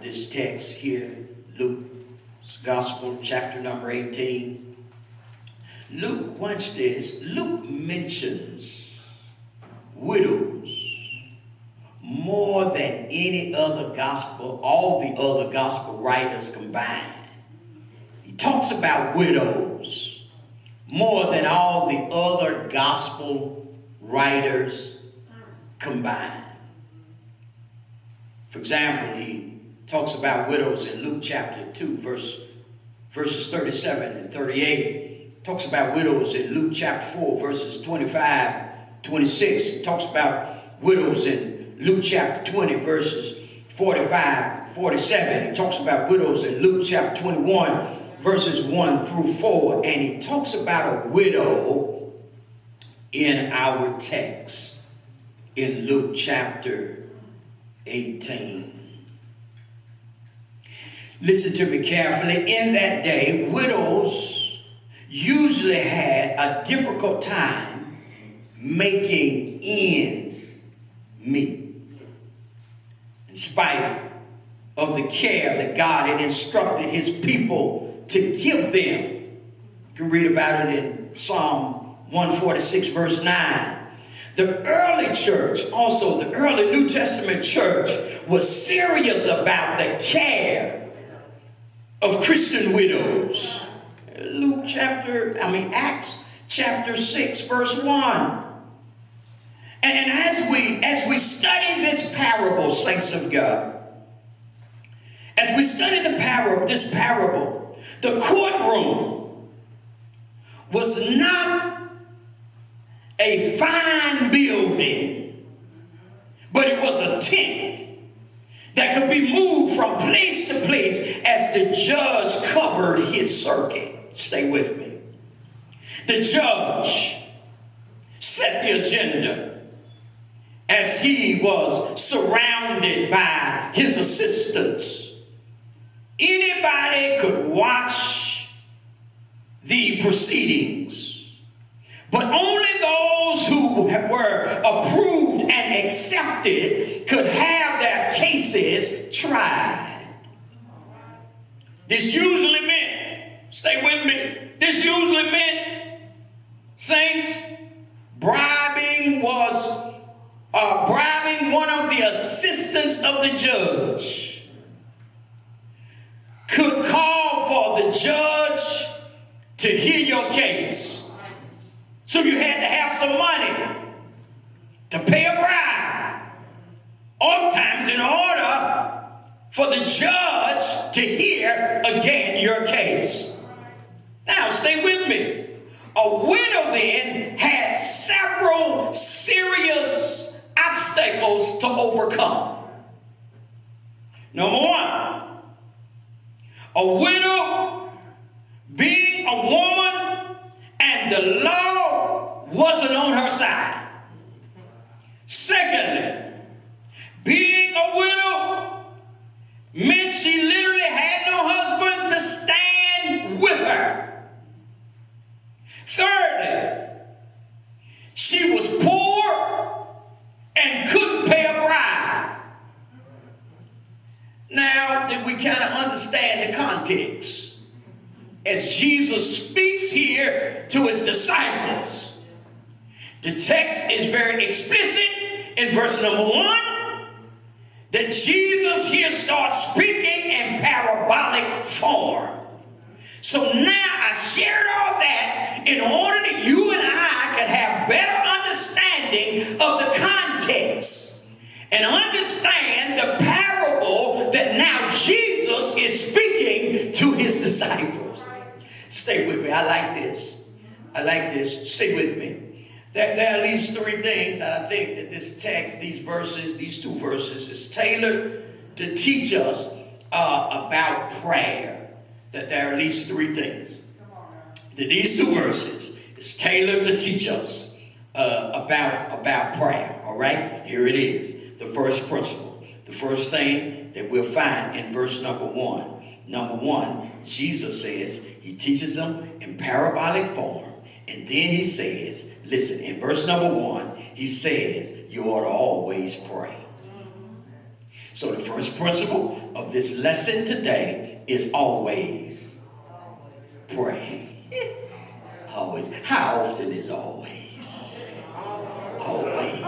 of this text here, Luke's Gospel, chapter number 18. Luke, watch this. Luke mentions widows more than any other gospel, all the other gospel writers combined. He talks about widows more than all the other gospel writers combined. For example, he talks about widows in Luke chapter 2, verses 37 and 38. Talks about widows in Luke chapter 4, verses 25, 26. He talks about widows in Luke chapter 20, verses 45, 47. He talks about widows in Luke chapter 21, verses 1 through 4. And he talks about a widow in our text in Luke chapter 18. Listen to me carefully. In that day, widows usually had a difficult time making ends meet. In spite of the care that God had instructed his people to give them. You can read about it in Psalm 146, verse 9. The early church, also the early New Testament church, was serious about the care of Christian widows. Acts chapter 6, verse 1. And as we study this parable, saints of God, as we study this parable, the courtroom was not a fine building, but it was a tent that could be moved from place to place as the judge covered his circuit. Stay with me. The judge set the agenda as he was surrounded by his assistants. Anybody could watch the proceedings, but only those who were approved and accepted could have their cases tried. This usually meant, stay with me, this usually meant, saints, bribing one of the assistants of the judge could call for the judge to hear your case. So you had to have some money to pay a bribe, oftentimes in order for the judge to hear again your case. Now, stay with me. A widow then had several serious obstacles to overcome. Number one, a widow being a woman and the law wasn't on her side. Secondly, being a widow meant she literally had no husband to stand with her. Thirdly, she was poor and couldn't pay a bribe. Now that we kind of understand the context, as Jesus speaks here to his disciples, the text is very explicit in verse number 1 that Jesus here starts speaking in parabolic form. So now I shared all that in order that you and I could have better understanding of the context and understand the parable that now Jesus is speaking to his disciples. Stay with me. I like this. Stay with me. There are at least three things that I think that this text, these two verses, is tailored to teach us about prayer. That there are at least three things. That these two verses is tailored to teach us about prayer. All right? Here it is. The first principle. The first thing that we'll find in verse number 1. Number 1, Jesus says, he teaches them in parabolic form. And then he says, listen, in verse number 1, he says, you ought to always pray. So the first principle of this lesson today is always pray. Always. How often is always? Always.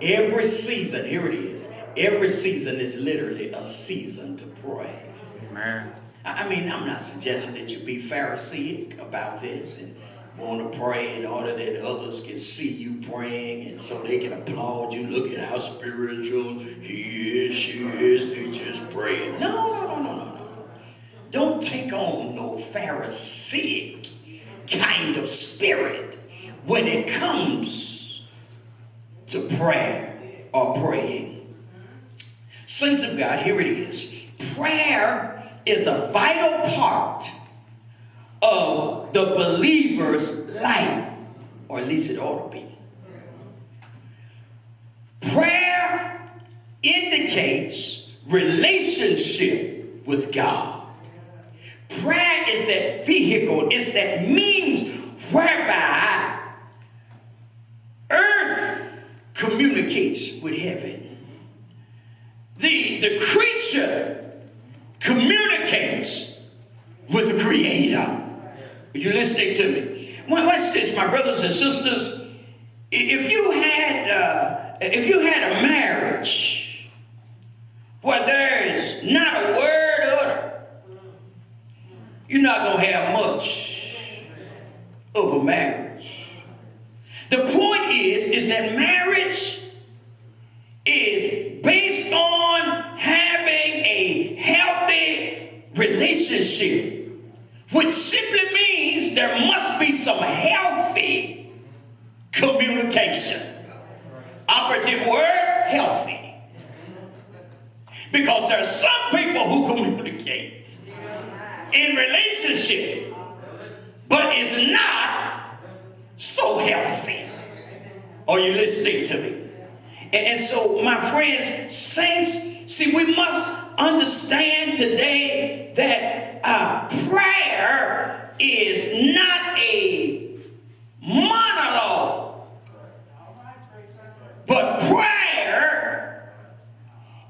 Every season, here it is. Every season is literally a season to pray. Amen. I mean, I'm not suggesting that you be Pharisaic about this and want to pray in order that others can see you praying and so they can applaud you. Look at how spiritual he is, she is. They just praying. No. Don't take on no Pharisaic kind of spirit when it comes to prayer or praying. Saints of God, here it is. Prayer is a vital part of the believer's life, or at least it ought to be. Prayer indicates relationship with God. Prayer is that vehicle, it's that means whereby earth communicates with heaven. The creature communicates with the Creator. Are you listening to me? Well, watch this, my brothers and sisters. If you had a marriage where there's not a word uttered, you're not going to have much of a marriage. The point is that marriage is based on having a healthy relationship, which simply means there must be some healthy communication. Operative word, healthy. Because there are some people who communicate in relationship, but is not so healthy. Are you listening to me? And so, my friends, saints, see, we must understand today that prayer is not a monologue, but prayer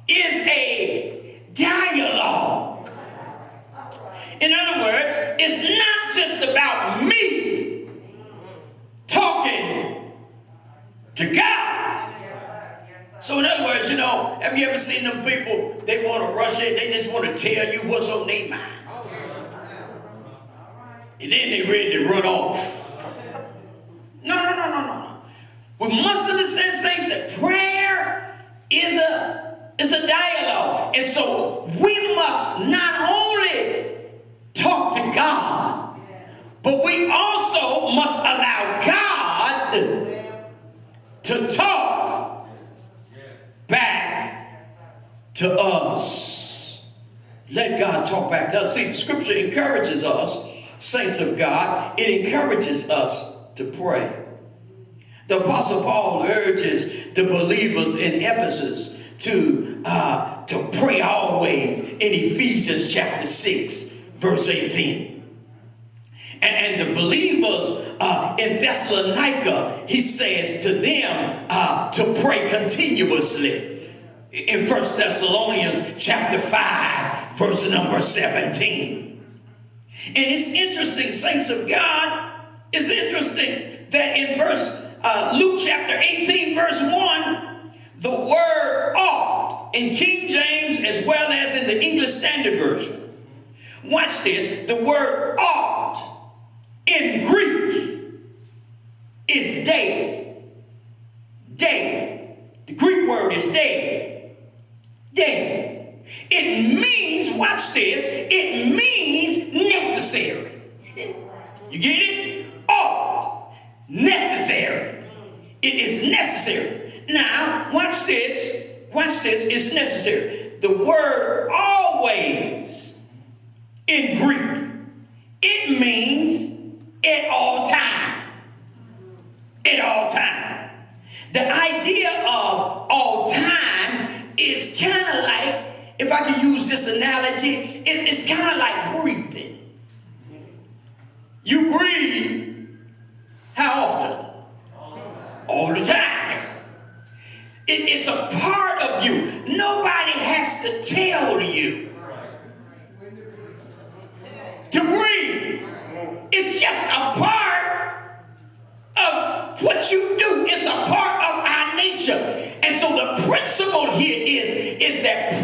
is a dialogue. In other words, it's not just about me talking to God. So in other words, have you ever seen them people, they want to rush in, they just want to tell you what's on their mind. And then they ready to run off. No. We must understand, saints, that prayer is a dialogue. And so we must not only talk to God, but we also must allow God to talk back to us. Let God talk back to us. See, the scripture encourages us, saints of God, it encourages us to pray. The Apostle Paul urges the believers in Ephesus to pray always in Ephesians chapter 6, verse 18. And the believers in Thessalonica, he says to them to pray continuously. In 1 Thessalonians chapter 5, verse number 17. And it's interesting, saints of God, it's interesting that in Luke chapter 18, verse 1, the word ought in King James as well as in the English Standard Version. Watch this. The word ought in Greek is day. Day. The Greek word is day. Day. It means, watch this, it means necessary. You get it? Ought. Necessary. It is necessary. Now, watch this. Watch this. It's necessary. The word always in Greek, it means at all time. At all time. The idea of all time is kind of like, if I can use this analogy, it's kind of like breathing. You breathe how often? All the time. It's It's a part of you. Nobody has to tell you to breathe. It's just a part of what you do. It's a part of our nature. And so the principle here is that